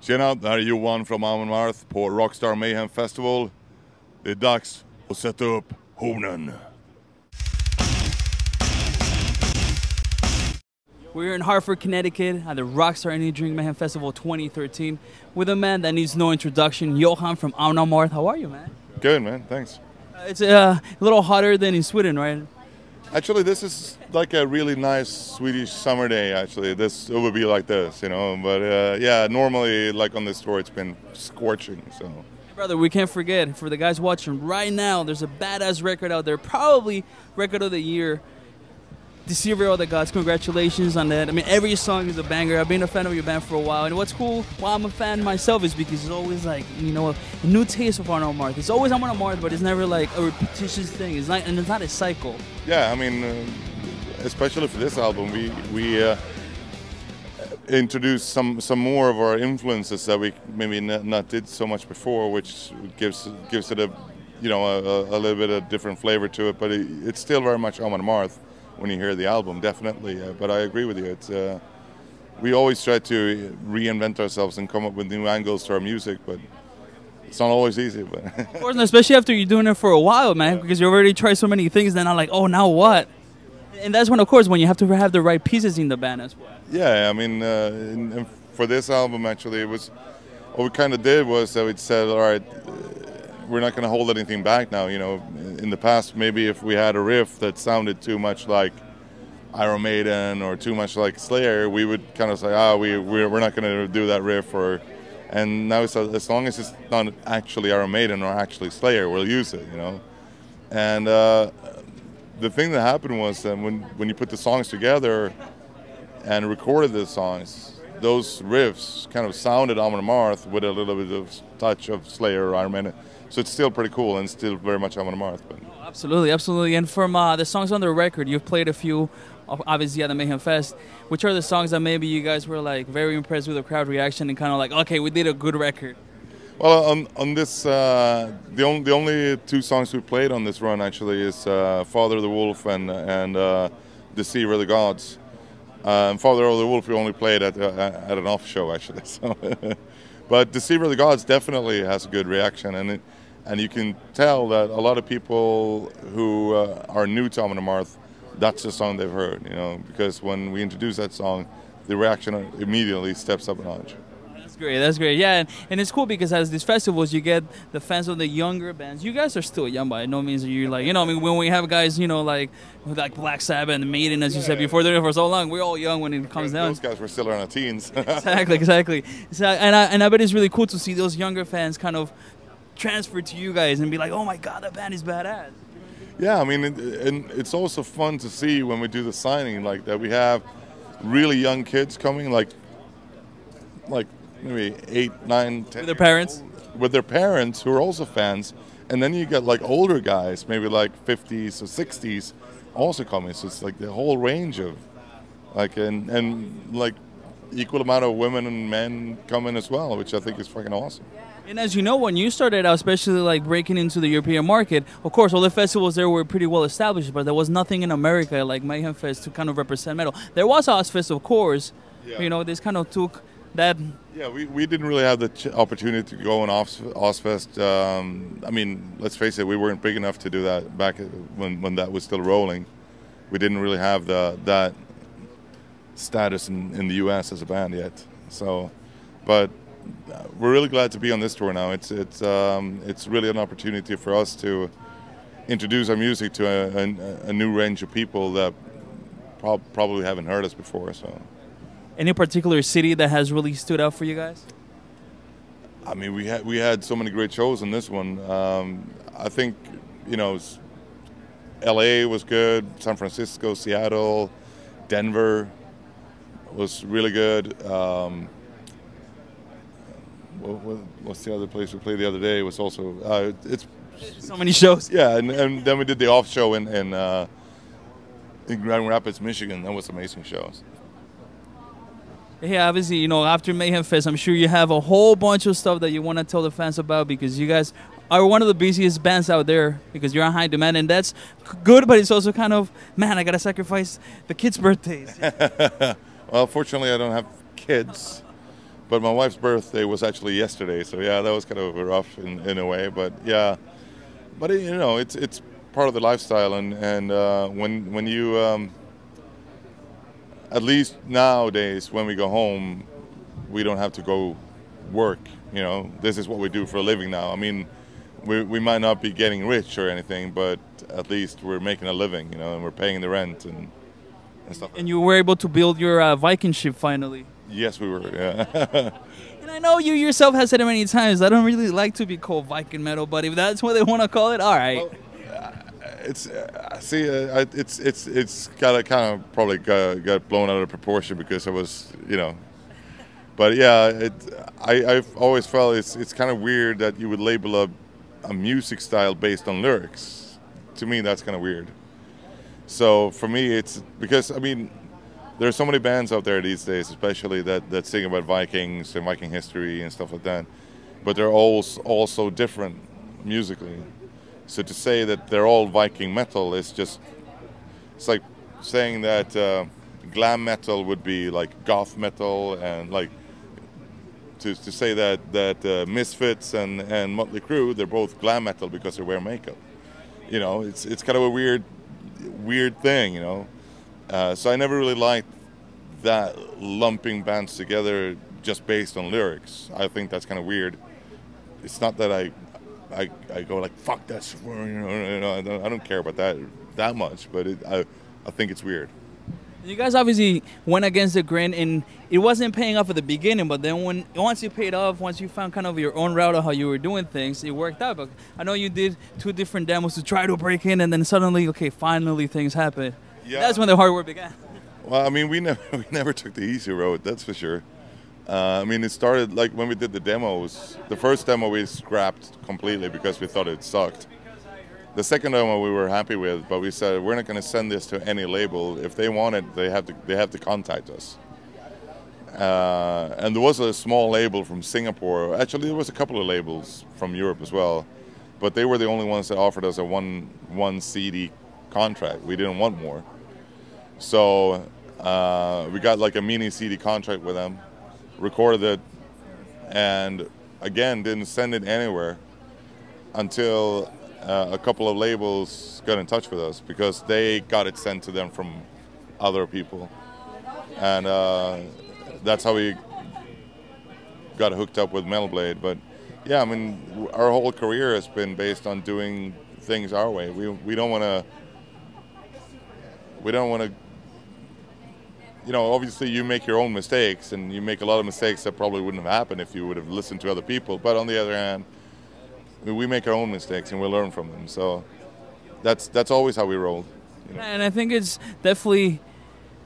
Tjena, det här är Johan från Amon Amarth på Rockstar Mayhem Festival. Det är dags att sätta upp hornen. We're in Hartford, Connecticut at the Rockstar Indie Drink Mayhem Festival 2013 with a man that needs no introduction, Johan from Amon Amarth. How are you, man? Good, man. Thanks. It's a little hotter than in Sweden, right? Actually, this is like a really nice Swedish summer day, actually. It would be like this, you know. But yeah, normally, like on this tour, it's been scorching, so. Hey, brother, we can't forget, for the guys watching right now, there's a badass record out there, probably record of the year. Deceiver Of The Gods, congratulations on that. I mean, every song is a banger. I've been a fan of your band for a while, and what's cool, why I'm a fan myself, is because it's always like, you know, a new taste of Amon Amarth. It's always Amon Amarth, but it's never like a repetitious thing. It's not, and it's not a cycle. Yeah, I mean, especially for this album, we introduced some more of our influences that we maybe not did so much before, which gives it a, you know, a little bit of different flavor to it. But it's still very much Amon Amarth when you hear the album, definitely. But I agree with you. It's we always try to reinvent ourselves and come up with new angles to our music, but it's not always easy. But of course, especially after you're doing it for a while, man, because you already tried so many things. Then I'm like, oh, now what? And that's when, of course, when you have to have the right pieces in the band as well. Yeah, I mean, and for this album, actually, it was what we kind of did was that we said, all right, we're not going to hold anything back now. You know, in the past, maybe if we had a riff that sounded too much like Iron Maiden or too much like Slayer, we would kind of say, we're not going to do that riff. And now it's as long as it's not actually Iron Maiden or actually Slayer, we'll use it. You know, and the thing that happened was that when you put the songs together and recorded the songs, those riffs kind of sounded Amon Amarth with a little bit of touch of Slayer or Iron Maiden. So it's still pretty cool and still very much Amon Amarth. But. Oh, absolutely, absolutely. And from the songs on the record, you've played a few, obviously, at the Mayhem Fest. Which are the songs that maybe you guys were like very impressed with the crowd reaction and kind of like, okay, we did a good record? Well, on this, the only two songs we played on this run actually is Father of the Wolf and Deceiver Of The Gods. Father of the Wolf we only played at an off show actually. So, but Deceiver Of The Gods definitely has a good reaction, and you can tell that a lot of people who are new to Amon Amarth, that's the song they've heard, you know, because when we introduce that song, the reaction immediately steps up a notch. That's great, yeah, and it's cool because as these festivals, you get the fans of the younger bands. You guys are still young by no means. You're like, you know, I mean, when we have guys, you know, like Black Sabbath and Maiden, as you said before, they're for so long. We're all young when it comes down. Those guys were still in our teens. Exactly. So, and I bet it's really cool to see those younger fans kind of transfer to you guys and be like, oh my God, that band is badass. Yeah, I mean, and it's also fun to see when we do the signing like that. We have really young kids coming, like maybe 8, 9, 10. With their parents? With their parents who are also fans. And then you get like older guys, maybe like 50s or 60s, also coming. So it's like the whole range of, like, and like equal amount of women and men coming as well, which I think is fucking awesome. And as you know, when you started out, especially like breaking into the European market, of course, all the festivals there were pretty well established, but there was nothing in America like Mayhem Fest to kind of represent metal. There was Ozfest, of course, but, you know, this kind of took that. Yeah, we didn't really have the opportunity to go on Ozfest. I mean, let's face it, we weren't big enough to do that back when that was still rolling. We didn't really have that status in the U.S. as a band yet. So, but we're really glad to be on this tour now. It's really an opportunity for us to introduce our music to a new range of people that probably haven't heard us before. So. Any particular city that has really stood out for you guys? I mean, we had so many great shows in this one. I think, you know, L.A. was good, San Francisco, Seattle, Denver was really good. What's the other place we played the other day? It was also it's so many shows. Yeah, and then we did the off show in Grand Rapids, Michigan. That was amazing shows. Yeah, obviously, you know, after Mayhem Fest, I'm sure you have a whole bunch of stuff that you want to tell the fans about because you guys are one of the busiest bands out there because you're on high demand, and that's good, but it's also kind of, man, I got to sacrifice the kids' birthdays. Well, fortunately, I don't have kids, But my wife's birthday was actually yesterday, so yeah, that was kind of rough in a way. But yeah, but you know, it's part of the lifestyle, and when you at least nowadays when we go home, we don't have to go work. You know, this is what we do for a living now. I mean, we might not be getting rich or anything, but at least we're making a living, you know, and we're paying the rent and stuff. And you were able to build your Viking ship finally. Yes, we were. Yeah. And I know you yourself have said it many times. I don't really like to be called Viking metal, but if that's what they want to call it, all right. Well, it's it's got kind of probably got blown out of proportion because I was, you know. But yeah, I've always felt it's kind of weird that you would label a music style based on lyrics. To me, that's kind of weird. So for me, it's because, I mean, there are so many bands out there these days, especially that sing about Vikings and Viking history and stuff like that. But they're all so different musically. So to say that they're all Viking metal is just, it's like saying that glam metal would be like goth metal, and like to say that Misfits and Motley Crue, they're both glam metal because they wear makeup. You know, it's kind of a weird thing, you know. So I never really liked that lumping bands together just based on lyrics. I think that's kind of weird. It's not that I go like, fuck that, you know, I don't care about that much, but I think it's weird. You guys obviously went against the grain, and it wasn't paying off at the beginning, but then once it paid off, once you found kind of your own route of how you were doing things, it worked out. But I know you did 2 different demos to try to break in, and then suddenly, okay, finally things happened. Yeah. That's when the hard work began. Well, I mean, we never took the easy road, that's for sure. I mean, it started like when we did the demos. The first demo we scrapped completely because we thought it sucked. The second demo we were happy with, but we said we're not going to send this to any label. If they want it, they have to contact us. And there was a small label from Singapore. Actually, there was a couple of labels from Europe as well, but they were the only ones that offered us a one CD contract. We didn't want more, so we got like a mini CD contract with them, recorded it, and again didn't send it anywhere until a couple of labels got in touch with us because they got it sent to them from other people, and that's how we got hooked up with Metal Blade. But yeah, I mean, our whole career has been based on doing things our way. We don't want to. You know, obviously you make your own mistakes, and you make a lot of mistakes that probably wouldn't have happened if you would have listened to other people. But on the other hand, we make our own mistakes and we learn from them. So that's always how we roll. You know? And I think it's definitely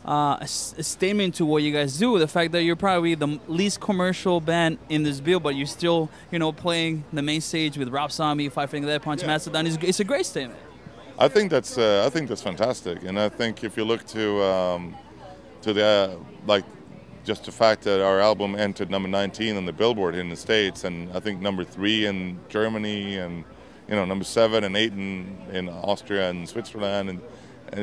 a statement to what you guys do. The fact that you're probably the least commercial band in this bill, but you're still, you know, playing the main stage with Rob Zombie, Five Finger Death Punch, Mastodon. It's a great statement. I think that's fantastic, and I think if you look to the like just the fact that our album entered number 19 on the Billboard in the States, and I think number 3 in Germany, and you know, number 7 and 8 in Austria and Switzerland, and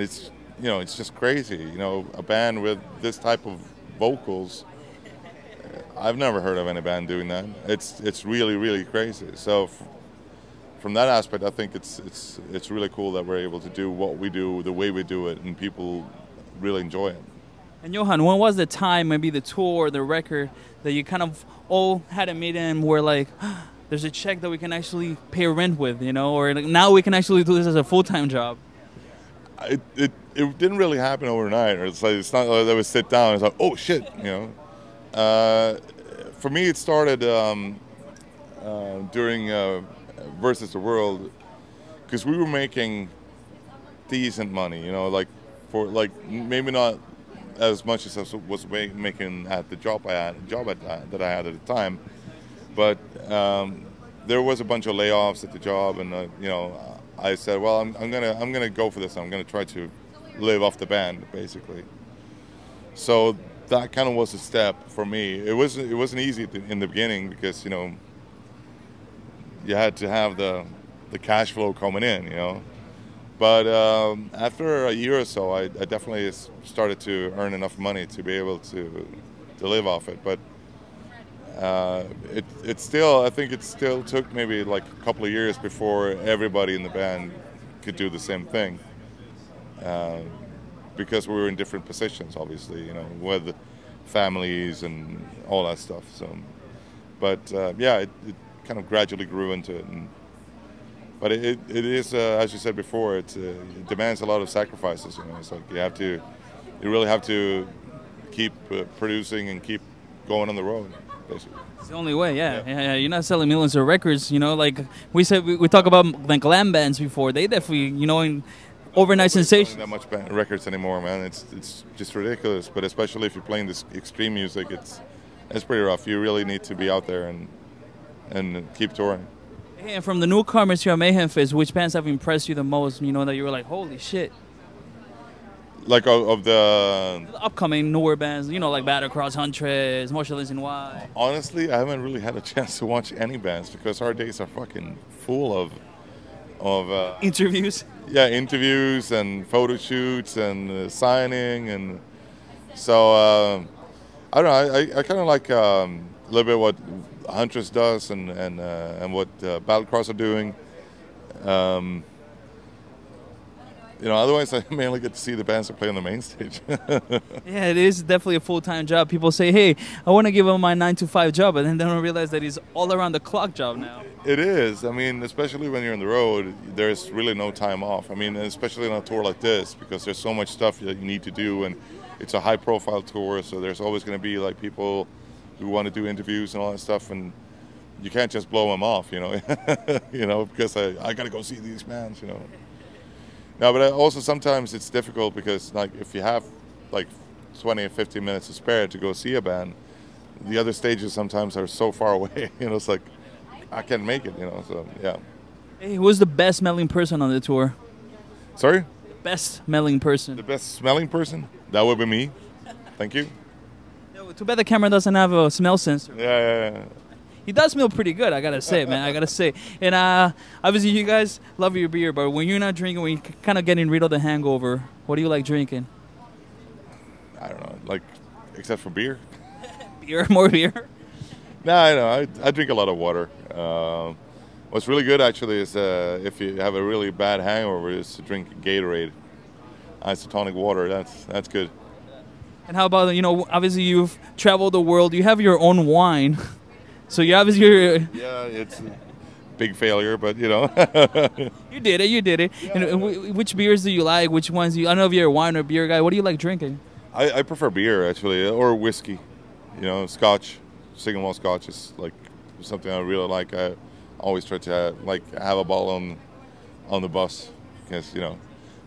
it's, you know, it's just crazy. You know, a band with this type of vocals, I've never heard of any band doing that. It's really crazy. So from that aspect, I think it's really cool that we're able to do what we do the way we do it, and people really enjoy it. And Johan, when was the time, maybe the tour, the record, that you kind of all had a meeting where like, there's a check that we can actually pay rent with, you know, or like, now we can actually do this as a full-time job? It didn't really happen overnight. Or it's not like that we sit down and it's like, oh shit, you know. For me, it started during Versus the World, because we were making decent money, you know, like for like maybe not as much as I was making at the job that I had at the time, but there was a bunch of layoffs at the job, and you know, I said, well, I'm gonna go for this. I'm gonna try to live off the band, basically. So that kind of was a step for me. It wasn't easy in the beginning because, you know, you had to have the cash flow coming in, you know. But after a year or so, I definitely started to earn enough money to be able to live off it. But It still, I think it still took maybe like a couple of years before everybody in the band could do the same thing, because we were in different positions, obviously, you know, with families and all that stuff. So, but yeah, it kind of gradually grew into it. But it is, as you said before, it demands a lot of sacrifices. You know, it's like you really have to keep producing and keep going on the road, basically. It's the only way, yeah. You're not selling millions of records, you know. Like we said, we talk about like glam bands before. They definitely, you know, in overnight sensation. That much records anymore, man. It's just ridiculous. But especially if you're playing this extreme music, it's pretty rough. You really need to be out there and keep touring. Hey, and from the newcomers here at Mayhem Fest, which bands have impressed you the most? You know, that you were like, holy shit. Like of the upcoming newer bands, you know, like Battlecross, Huntress, Motionless in White. Honestly, I haven't really had a chance to watch any bands because our days are fucking full of interviews. Yeah, interviews and photo shoots and signing, and so I don't know. I kind of like a little bit what Huntress does and what Battlecross are doing. You know, otherwise I mainly get to see the bands that play on the main stage. Yeah, it is definitely a full-time job. People say, hey, I want to give them my 9-to-5 job, and then they don't realize that it's all around the clock job now. It is. I mean, especially when you're on the road, there's really no time off. I mean, especially on a tour like this, because there's so much stuff that you need to do, and it's a high-profile tour, so there's always going to be like people who want to do interviews and all that stuff, and you can't just blow them off, you know, you know, because I got to go see these bands, you know. No, but also sometimes it's difficult because, like, if you have like 20 or 15 minutes to spare to go see a band, the other stages sometimes are so far away. You know, it's like I can't make it. You know, so yeah. Hey, who was the best smelling person on the tour? Sorry? Best smelling person. The best smelling person? That would be me. Thank you. No, too bad the camera doesn't have a smell sensor. Yeah. He does smell pretty good, I gotta say, man. I gotta say. And obviously, you guys love your beer, but when you're not drinking, when you're kind of getting rid of the hangover, what do you like drinking? I don't know, like, except for beer. Beer, more beer. No, I know. I drink a lot of water. What's really good actually is if you have a really bad hangover, is to drink Gatorade, isotonic water. That's good. And how about, you know, obviously you've traveled the world. You have your own wine. So you obviously... Yeah, it's a big failure, but you know. You did it. Yeah, and which beers do you like? Which ones do you... I don't know if you're a wine or beer guy. What do you like drinking? I prefer beer, actually, or whiskey. You know, Scotch, single malt Scotch is like something I really like. I always try to have a bottle on the bus, because, you know.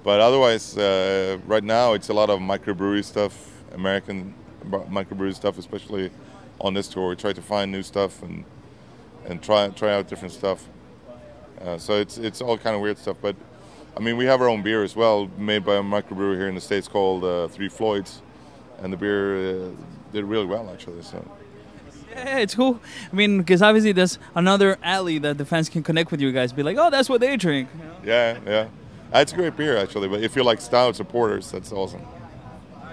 But otherwise, right now it's a lot of microbrewery stuff, American microbrewery stuff, especially on this tour. We try to find new stuff and try out different stuff. So it's all kind of weird stuff. But I mean, we have our own beer as well, made by a microbrewery here in the States called Three Floyds, and the beer did really well, actually. So. Yeah, it's cool. I mean, because obviously there's another alley that the fans can connect with you guys. Be like, oh, that's what they drink. You know? Yeah. It's a great beer, actually. But if you like stouts or porters, that's awesome.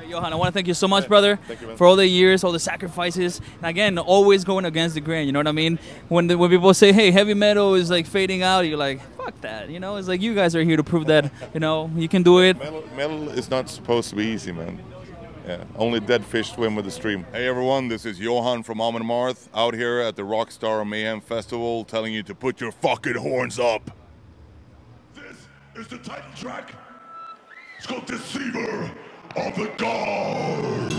Johan, I want to thank you so much, brother, for all the years, all the sacrifices, and again, always going against the grain. You know what I mean? When people say, "Hey, heavy metal is like fading out," you're like, "Fuck that!" You know, it's like you guys are here to prove that, you know, you can do it. Metal is not supposed to be easy, man. Yeah, only dead fish swim with the stream. Hey everyone, this is Johan from Amon Amarth out here at the Rockstar Mayhem Festival, telling you to put your fucking horns up. This is the title track. It's called Deceiver of the Gods.